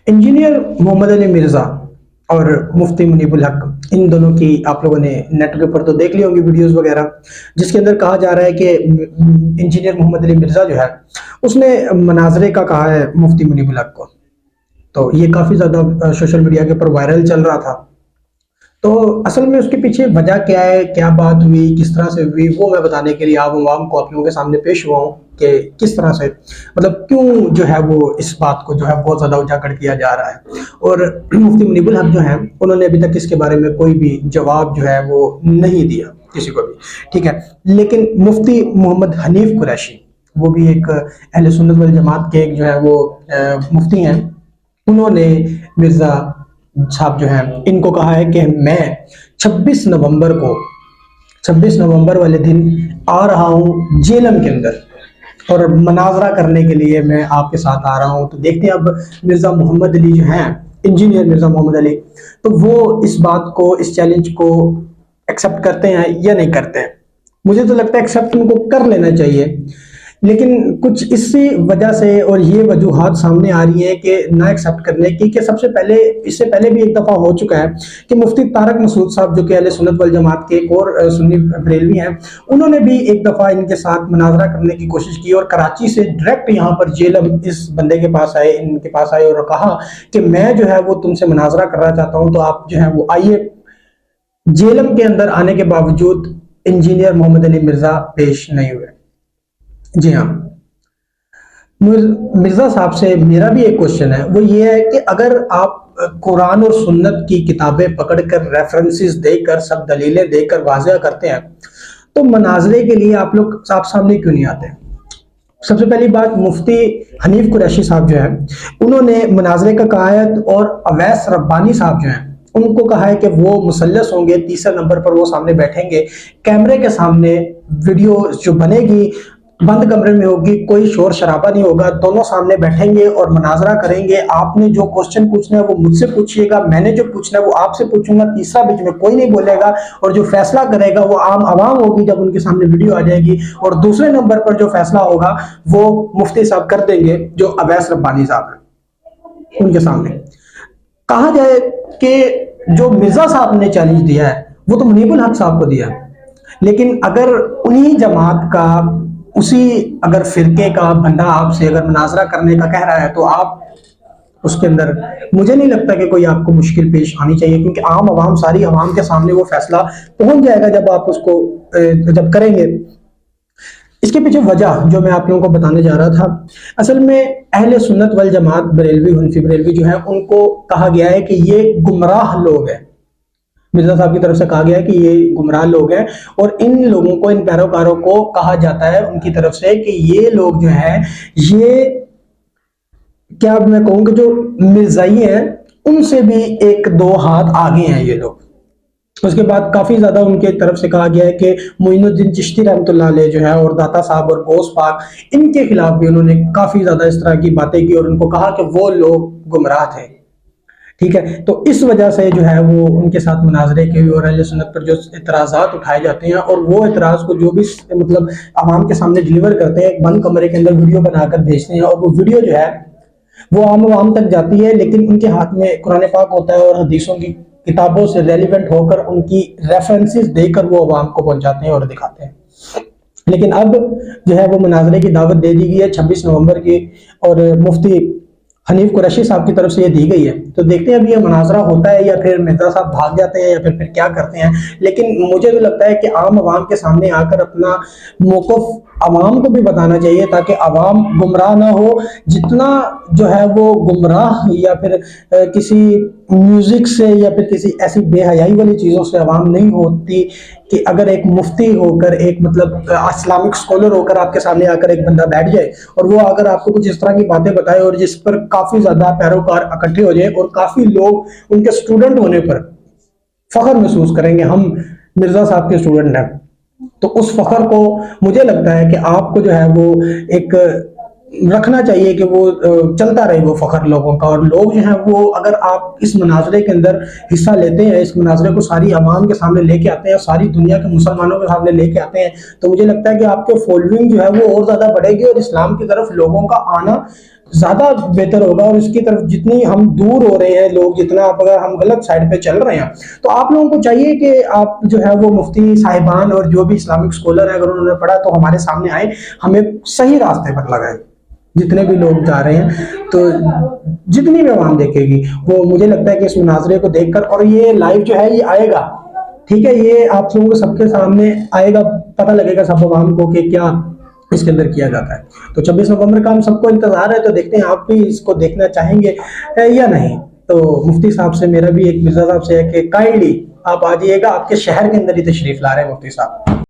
Engineer Mohammad Ali Mirza और मुफ्ती मुनीब उल हक, इन दोनों की आप लोगों ने नेट के ऊपर तो देख ली होंगी वीडियोस वगैरह, जिसके अंदर कहा जा रहा है कि इंजीनियर मोहम्मद अली मिर्ज़ा जो है उसने मनाजरे का कहा है मुफ्ती मुनीब उल हक को। तो ये काफ़ी ज़्यादा सोशल मीडिया के ऊपर वायरल चल रहा था। तो असल में उसके पीछे वजह क्या है, क्या बात हुई, किस तरह से हुई, वो मैं बताने के लिए आवाम को आप लोगों के सामने पेश हुआ हूँ कि किस तरह से मतलब क्यों जो है वो इस बात को जो है बहुत ज़्यादा उजागर किया जा रहा है। और मुफ्ती मुनीब उल हक जो है उन्होंने अभी तक इसके बारे में कोई भी जवाब जो है वो नहीं दिया किसी को भी, ठीक है। लेकिन मुफ्ती मोहम्मद हनीफ कुरैशी, वो भी एक अहले सुन्नत वल जमात के एक जो है वो मुफ्ती हैं, उन्होंने मिर्ज़ा साहब जो हैं इनको कहा है कि मैं 26 नवंबर को 26 नवंबर वाले दिन आ रहा हूँ जेलम के अंदर और मनाजरा करने के लिए मैं आपके साथ आ रहा हूँ। तो देखते हैं अब मिर्ज़ा मोहम्मद अली जो हैं, इंजीनियर मिर्ज़ा मोहम्मद अली, तो वो इस बात को, इस चैलेंज को एक्सेप्ट करते हैं या नहीं करते हैं। मुझे तो लगता है एक्सेप्ट उनको कर लेना चाहिए, लेकिन कुछ इसी वजह से और ये वजूहात सामने आ रही हैं कि ना एक्सेप्ट करने की, कि सबसे पहले, इससे पहले भी एक दफ़ा हो चुका है कि मुफ्ती तारक मसूद साहब जो कि अहले सुन्नत वल जमात के एक और सुन्नी बरेलवी हैं, उन्होंने भी एक दफ़ा इनके साथ मुनाजरा करने की कोशिश की और कराची से डायरेक्ट यहाँ पर जेलम इस बंदे के पास आए, इनके पास आए और कहा कि मैं जो है वो तुमसे मुनाजरा करना चाहता हूँ, तो आप जो है वो आइए। जेलम के अंदर आने के बावजूद इंजीनियर मोहम्मद अली मिर्ज़ा पेश नहीं हुए। जी हाँ, मिर्ज़ा साहब से मेरा भी एक क्वेश्चन है, वो ये है कि अगर आप कुरान और सुन्नत की किताबें पकड़कर रेफरेंसेस देकर सब दलीलें देकर वाज़ह करते हैं, तो मनाजरे के लिए आप लोग साफ सामने क्यों नहीं आते? सबसे पहली बात, मुफ्ती हनीफ कुरैशी साहब जो है उन्होंने मनाजरे का कहा है, और अवैस रब्बानी साहब जो हैं उनको कहा है कि वो मुसल्लस होंगे, तीसरे नंबर पर वो सामने बैठेंगे कैमरे के सामने, वीडियो जो बनेगी बंद कमरे में होगी, कोई शोर शराबा नहीं होगा, दोनों सामने बैठेंगे और मनाजरा करेंगे। आपने जो क्वेश्चन पूछना है वो मुझसे पूछिएगा, मैंने जो पूछना है वो आपसे पूछूंगा, तीसरा बीच में कोई नहीं बोलेगा, और जो फैसला करेगा वो आम आवाम होगी जब उनके सामने वीडियो आ जाएगी, और दूसरे नंबर पर जो फैसला होगा वो मुफ्ती साहब कर देंगे जो अवैस रब्बानी साहब है उनके सामने। कहा जाए कि जो मिर्ज़ा साहब ने चैलेंज दिया है वो तो मुनीब उल हक साहब को दिया, लेकिन अगर उन्हीं जमात का, उसी अगर फिरके का बंदा आपसे अगर मुनाजरा करने का कह रहा है, तो आप उसके अंदर, मुझे नहीं लगता कि कोई आपको मुश्किल पेश आनी चाहिए, क्योंकि आम आवाम, सारी आवाम के सामने वो फैसला पहुंच जाएगा जब आप उसको जब करेंगे। इसके पीछे वजह जो मैं आप लोगों को बताने जा रहा था, असल में अहले सुन्नत वल जमात बरेलवी, हनफी बरेलवी जो है उनको कहा गया है कि ये गुमराह लोग हैं। मिर्ज़ा साहब की तरफ से कहा गया है कि ये गुमराह लोग हैं, और इन लोगों को, इन पैरोकारों को कहा जाता है उनकी तरफ से कि ये लोग जो हैं, ये क्या मैं कहूँ कि जो मिर्ज़ाई हैं उनसे भी एक दो हाथ आगे हैं ये लोग। उसके बाद काफ़ी ज़्यादा उनके तरफ से कहा गया है कि मोइनुद्दीन चिश्ती रहमतुल्लाह अलैह जो है, और दाता साहब और गौस पाक, इनके खिलाफ भी उन्होंने काफ़ी ज़्यादा इस तरह की बातें की और उनको कहा कि वो लोग गुमराह थे, ठीक है। तो इस वजह से जो है वो उनके साथ मुनाजरे के और अहले सुन्नत पर जो इतराज़ात उठाए जाते हैं, और वो इतराज़ को जो भी मतलब आवाम के सामने डिलीवर करते हैं, एक बंद कमरे के अंदर वीडियो बनाकर भेजते हैं, और वो वीडियो जो है वो आम आवाम तक जाती है, लेकिन उनके हाथ में कुरान पाक होता है और हदीसों की किताबों से रेलिवेंट होकर उनकी रेफरेंसेस देकर वो आवाम को पहुंचाते हैं और दिखाते हैं। लेकिन अब जो है वो मुनाजरे की दावत दे दी गई है 26 नवंबर की, और मुफ्ती हनीफ कुरैशी साहब की तरफ से ये दी गई है। तो देखते हैं अभी ये मुनाजरा होता है या फिर मिर्ज़ा साहब भाग जाते हैं या फिर क्या करते हैं। लेकिन मुझे तो लगता है कि आम आवाम के सामने आकर अपना मौक़िफ़ आवाम को भी बताना चाहिए, ताकि आवाम गुमराह ना हो। जितना जो है वो गुमराह या फिर किसी म्यूज़िक से या फिर किसी ऐसी बेहयाई वाली चीज़ों से आवाम नहीं होती, कि अगर एक मुफ्ती होकर, एक मतलब इस्लामिक स्कॉलर होकर आपके सामने आकर एक बंदा बैठ जाए और वो अगर आपको कुछ इस तरह की बातें बताए, और जिस पर काफ़ी ज़्यादा पैरोकार इकट्ठे हो जाए और काफ़ी लोग उनके स्टूडेंट होने पर फ़ख्र महसूस करेंगे, हम मिर्ज़ा साहब के स्टूडेंट हैं, तो उस फ़ख्र को मुझे लगता है कि आपको जो है वो एक रखना चाहिए कि वो चलता रहे वो फ़ख्र लोगों का। और लोग जो हैं वो, अगर आप इस मुनाजरे के अंदर हिस्सा लेते हैं, इस मुनाजरे को सारी आवाम के सामने लेके आते हैं, सारी दुनिया के मुसलमानों के सामने लेके आते हैं, तो मुझे लगता है कि आपके फॉलोइंग जो है वो और ज़्यादा बढ़ेगी और इस्लाम की तरफ लोगों का आना زیادہ بہتر ہوگا، اور اس کی طرف جتنی ہم دور ہو رہے ہیں لوگ، جتنا اگر ہم غلط سائڈ پہ چل رہے ہیں، تو آپ لوگوں کو چاہیے کہ آپ جو ہے وہ مفتی صاحبان اور جو بھی اسلامک اسکالر ہیں، اگر انہوں نے پڑھا تو ہمارے سامنے آئے، ہمیں صحیح راستے پر لگائیں، جتنے بھی لوگ جا رہے ہیں، تو جتنی بھی عوام دیکھے گی وہ مجھے لگتا ہے کہ اس مناظرے کو دیکھ کر، اور یہ لائیو جو ہے یہ آئے گا، ٹھیک ہے، یہ آپ لوگوں کو سب کے سامنے آئے گا، پتہ لگے گا سب عوام کو کہ کیا اس کے اندر کیا جاتا ہے۔ تو 26 نومبر کا ہم سب کو انتظار ہے، تو دیکھتے ہیں آپ بھی اس کو دیکھنا چاہیں گے یا نہیں۔ تو مفتی صاحب سے میرا بھی ایک مرزا صاحب سے ہے کہ کائنڈلی آپ آ جائیے گا، آپ کے شہر کے اندر ہی تشریف لا رہے ہیں مفتی صاحب۔